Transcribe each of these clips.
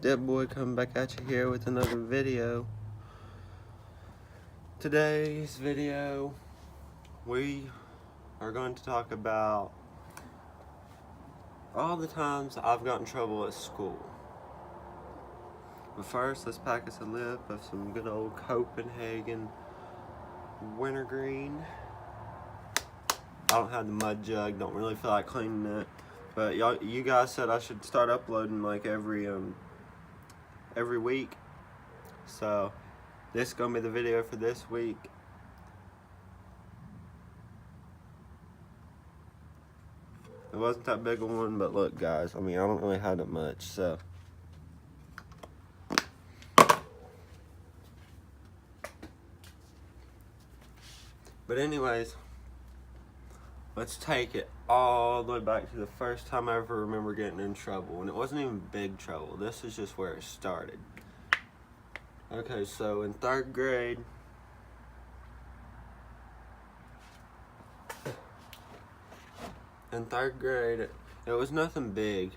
Dipboy coming back at you here with another video. Today's video, we are going to talk about all the times I've gotten in trouble at school. But first, let's pack us a lip of some good old Copenhagen wintergreen. I don't have the mud jug, don't really feel like cleaning it. But you guys said I should start uploading like every week. So this is gonna be the video for this week. It wasn't that big a one, but look guys, I mean I don't really have that much, so. But anyways, let's take it all the way back to the first time I ever remember getting in trouble. And it wasn't even big trouble. This is just where it started. Okay, so in third grade, it was nothing big.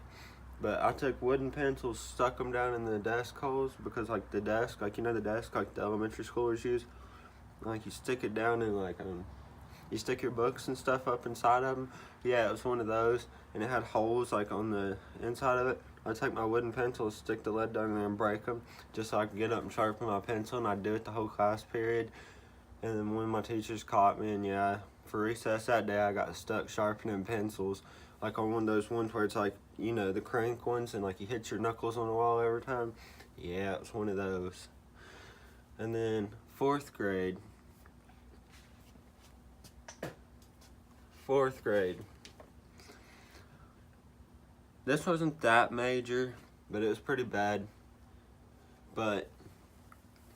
But I took wooden pencils, stuck them down in the desk holes. Because like the desk, like you know the desk like the elementary schoolers use? Like you stick it down in like you stick your books and stuff up inside of them. Yeah, it was one of those, and it had holes like on the inside of it. I'd take my wooden pencils, stick the lead down there and break them, just so I could get up and sharpen my pencil, and I'd do it the whole class period. And then when my teachers caught me, and yeah, for recess that day, I got stuck sharpening pencils, like on one of those ones where it's like, you know, the crank ones, and like you hit your knuckles on the wall every time. Yeah, it was one of those. And then fourth grade, this wasn't that major, but it was pretty bad. But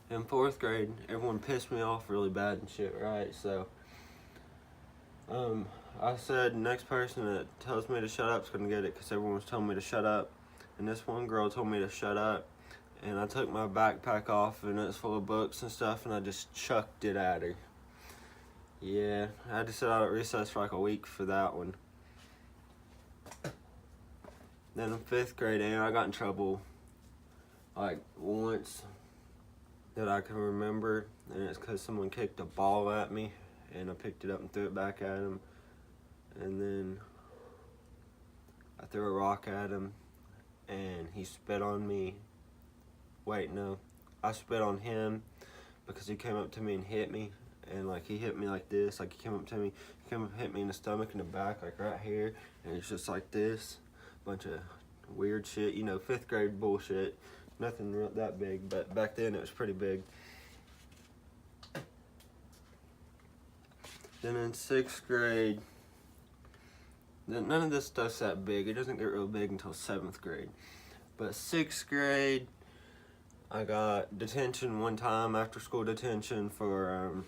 in fourth grade, everyone pissed me off really bad and shit, right? So I said next person that tells me to shut up is gonna get it, because everyone was telling me to shut up. And this one girl told me to shut up, and I took my backpack off, and it was full of books and stuff, and I just chucked it at her. Yeah, I had to sit out at recess for like a week for that one. Then in fifth grade, I got in trouble like once that I can remember, and it's because someone kicked a ball at me, and I picked it up and threw it back at him. And then I threw a rock at him, and he spit on me. Wait, no, I spit on him because he came up to me and hit me. And like he hit me like this, like he came up to me, he came up and hit me in the stomach and the back, like right here, and it's just like this, bunch of weird shit, you know, fifth grade bullshit, nothing that big, but back then it was pretty big. Then in sixth grade, none of this stuff's that big, it doesn't get real big until seventh grade, but sixth grade, I got detention one time, after school detention for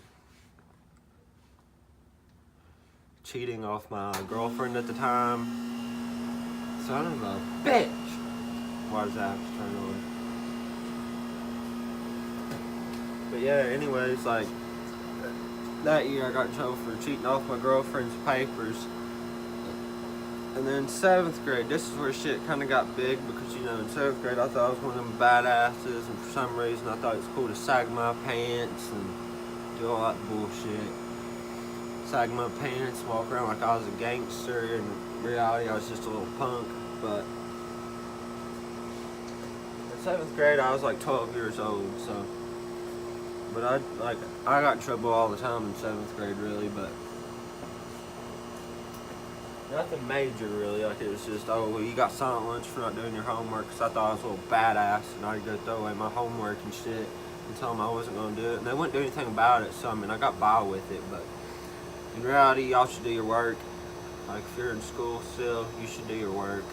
cheating off my girlfriend at the time. Son of a bitch! Why does that have to turn on? But yeah, anyways, like, that year I got in trouble for cheating off my girlfriend's papers. And then seventh grade, this is where shit kind of got big, because, you know, in seventh grade I thought I was one of them badasses, and for some reason I thought it was cool to sag my pants and do all that bullshit. Sag my pants, walk around like I was a gangster, and in reality I was just a little punk. But in seventh grade I was like 12 years old, so. But I got in trouble all the time in seventh grade, really, but nothing major really. Like it was just, oh, well, you got silent lunch for not doing your homework, because I thought I was a little badass and I'd go throw away my homework and shit and tell them I wasn't gonna do it, and they wouldn't do anything about it. So I mean, I got by with it, but in reality, y'all should do your work. Like if you're in school still, you should do your work.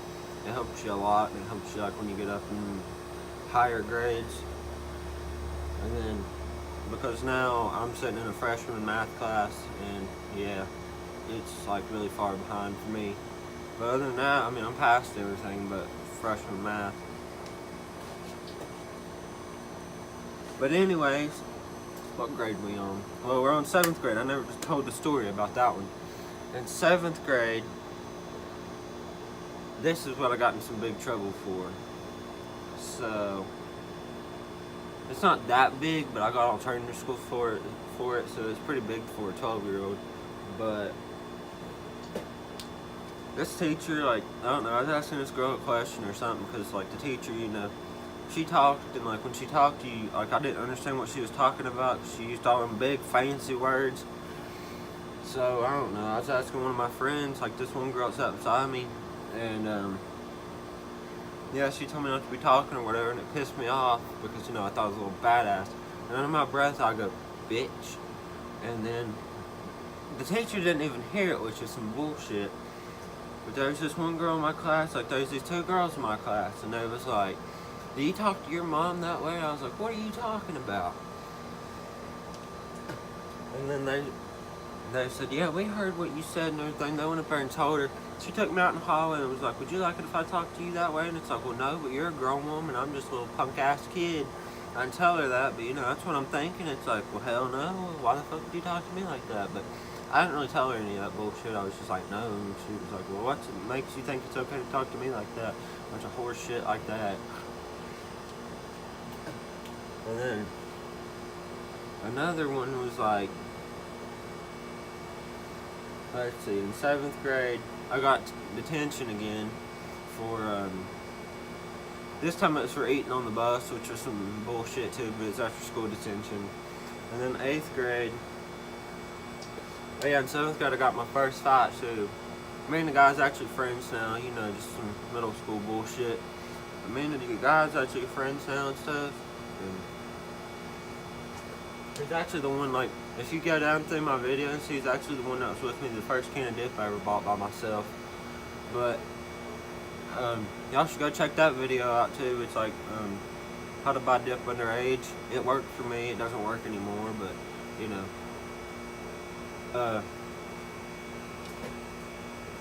It helps you a lot, and it helps you like when you get up in higher grades. And then, because now I'm sitting in a freshman math class, and yeah, it's like really far behind for me. But other than that, I mean, I'm past everything but freshman math. But anyways, what grade we on? Well, we're on seventh grade. I never told the story about that one. In seventh grade, this is what I got in some big trouble for. So it's not that big, but I got alternative school for it, so it's pretty big for a 12-year-old. But this teacher, like, I don't know, I was asking this girl a question or something, because, like, the teacher, you know, she talked, and, like, when she talked to you, like, I didn't understand what she was talking about, because she used all them big, fancy words. So, I don't know, I was asking one of my friends, like, this one girl sat beside me, and, yeah, she told me not to be talking or whatever, and it pissed me off, because, you know, I thought I was a little badass. And under my breath, I go, bitch. And then, the teacher didn't even hear it, which is some bullshit. But there's this one girl in my class, like, there's these two girls in my class, and they was like, do you talk to your mom that way? I was like, what are you talking about? And then they said, yeah, we heard what you said and everything. They went up there and told her. She took me out in the hallway and was like, would you like it if I talked to you that way? And it's like, well, no, but you're a grown woman. I'm just a little punk-ass kid. I didn't tell her that, but, you know, that's what I'm thinking. It's like, well, hell no. Why the fuck would you talk to me like that? But I didn't really tell her any of that bullshit. I was just like, no. And she was like, well, what makes you think it's okay to talk to me like that? A bunch of horse shit like that. And then another one was like, let's see, in 7th grade, I got detention again for, this time it was for eating on the bus, which was some bullshit too, but it's after school detention. And then 8th grade, oh yeah, in 7th grade I got my first fight too. Me and the guy's actually friends now, you know, just some middle school bullshit. But me and the guy's actually friends now and stuff. And he's actually the one, like, if you go down through my videos, he's actually the one that was with me the first can of dip I ever bought by myself. But, y'all should go check that video out too. It's like, how to buy dip underage. It worked for me, it doesn't work anymore, but, you know.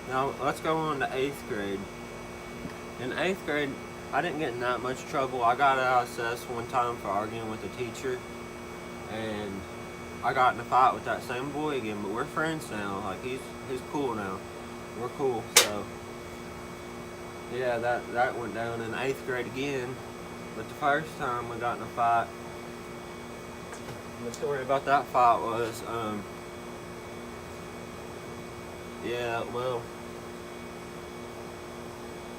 Now, let's go on to 8th grade. In 8th grade, I didn't get in that much trouble. I got out of SS one time for arguing with a teacher. And I got in a fight with that same boy again, but we're friends now. Like, he's cool now. We're cool, so yeah, that went down in 8th grade again. But the first time we got in a fight, the story about that fight was, yeah, well,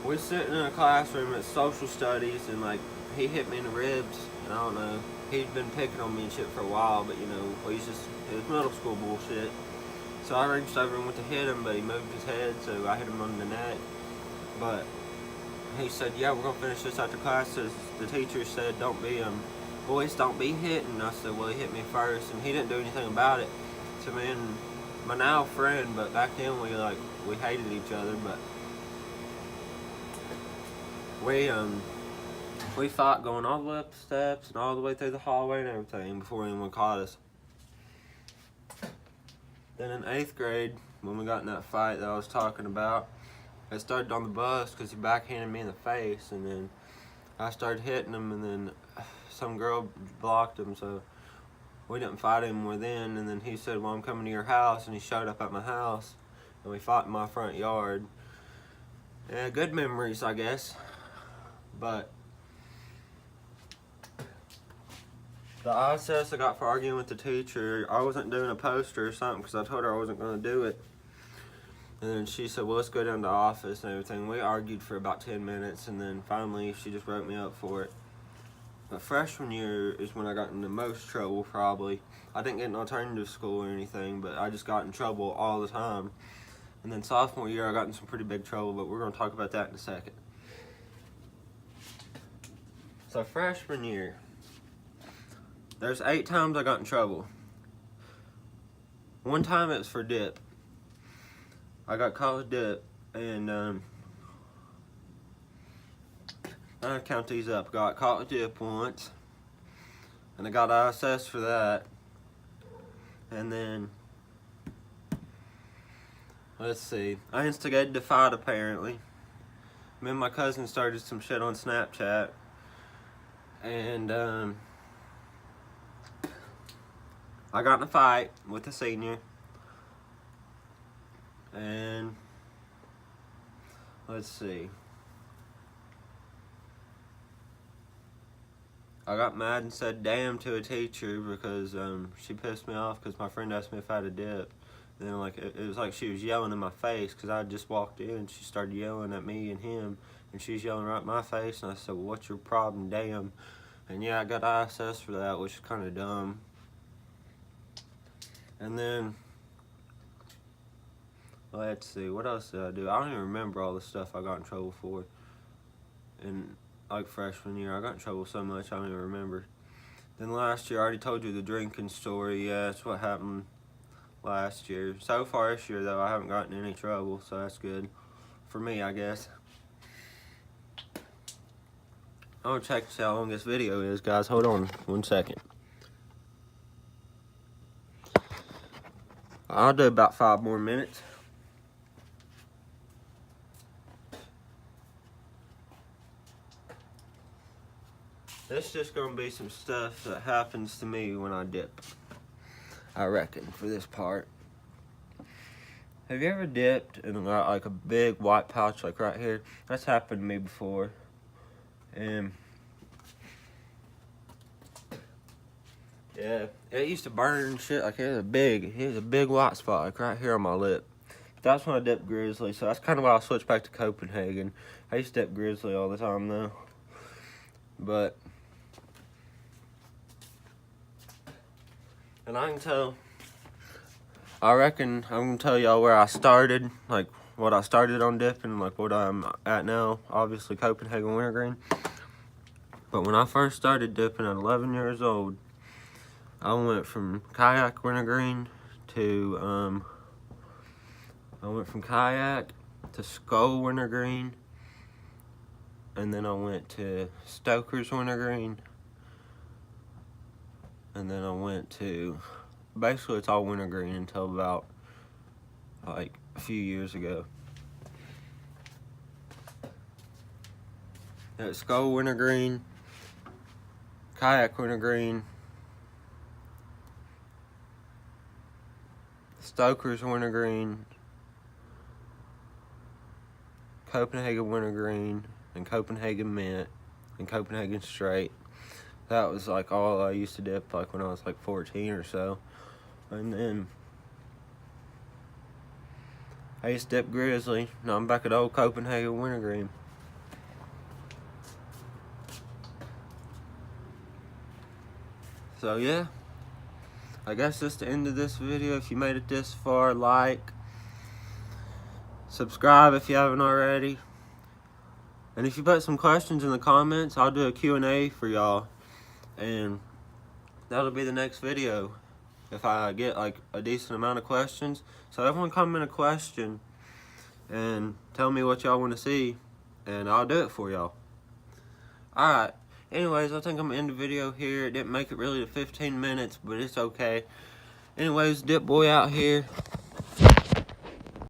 we're sitting in a classroom at social studies, and, like, he hit me in the ribs, and I don't know. He'd been picking on me and shit for a while, but, you know, it was middle school bullshit. So I reached over and went to hit him, but he moved his head, so I hit him on the neck. But he said, yeah, we're gonna finish this after class. So the teacher said, boys, don't be hitting. I said, well, he hit me first, and he didn't do anything about it. So me and my now friend, but back then we hated each other, but we fought going all the way up the steps and all the way through the hallway and everything before anyone caught us. Then in 8th grade, when we got in that fight that I was talking about, it started on the bus because he backhanded me in the face, and then I started hitting him, and then some girl blocked him, so we didn't fight anymore then. And then he said, well, I'm coming to your house, and he showed up at my house, and we fought in my front yard. Yeah, good memories, I guess. But the ISS I got for arguing with the teacher, I wasn't doing a poster or something because I told her I wasn't going to do it. And then she said, well, let's go down to the office and everything. We argued for about 10 minutes, and then finally she just wrote me up for it. But freshman year is when I got in the most trouble, probably. I didn't get an alternative school or anything, but I just got in trouble all the time. And then sophomore year, I got in some pretty big trouble, but we're going to talk about that in a second. So freshman year, there's 8 times I got in trouble. One time it was for dip. I got caught with dip, and I count these up. Got caught with dip once, and I got ISS for that. And then, let's see, I instigated a fight apparently. Me and my cousin started some shit on Snapchat, and I got in a fight with a senior, and let's see, I got mad and said damn to a teacher because she pissed me off because my friend asked me if I had a dip. And then like it was like she was yelling in my face because I just walked in and she started yelling at me and him, and she's yelling right in my face, and I said, well, what's your problem, damn? And yeah, I got ISS for that, which is kind of dumb. And then let's see, what else did I do? I don't even remember all the stuff I got in trouble for. And like freshman year, I got in trouble so much I don't even remember. Then last year, I already told you the drinking story. Yeah, that's what happened last year. So far this year, though, I haven't gotten in any trouble, so that's good for me, I guess. I'm gonna check to see how long this video is, guys. Hold on 1 second. I'll do about 5 more minutes. This is just gonna be some stuff that happens to me when I dip, I reckon, for this part. Have you ever dipped and got like a big white pouch like right here? That's happened to me before. And yeah, it used to burn and shit. Like it was a big white spot like right here on my lip. That's when I dipped Grizzly, so that's kind of why I switched back to Copenhagen. I used to dip Grizzly all the time though. But and I can tell, I reckon I'm gonna tell y'all where I started, like what I started on dipping, like what I'm at now. Obviously Copenhagen Wintergreen. But when I first started dipping at 11 years old, I went from kayak wintergreen to Skull wintergreen, and then I went to Stoker's wintergreen, and then I went to, basically it's all wintergreen until about like a few years ago. At Skull wintergreen, kayak wintergreen, Stoker's wintergreen, Copenhagen wintergreen, and Copenhagen mint, and Copenhagen straight. That was like all I used to dip like when I was like 14 or so. And then I used to dip Grizzly. Now I'm back at old Copenhagen wintergreen. So yeah, I guess that's the end of this video. If you made it this far, like, subscribe if you haven't already. And if you put some questions in the comments, I'll do a Q&A for y'all. And that'll be the next video if I get like a decent amount of questions. So everyone comment a question and tell me what y'all want to see, and I'll do it for y'all. Alright. Anyways, I think I'm gonna end the video here. It didn't make it really to 15 minutes, but it's okay. Anyways, Dip Boy out here.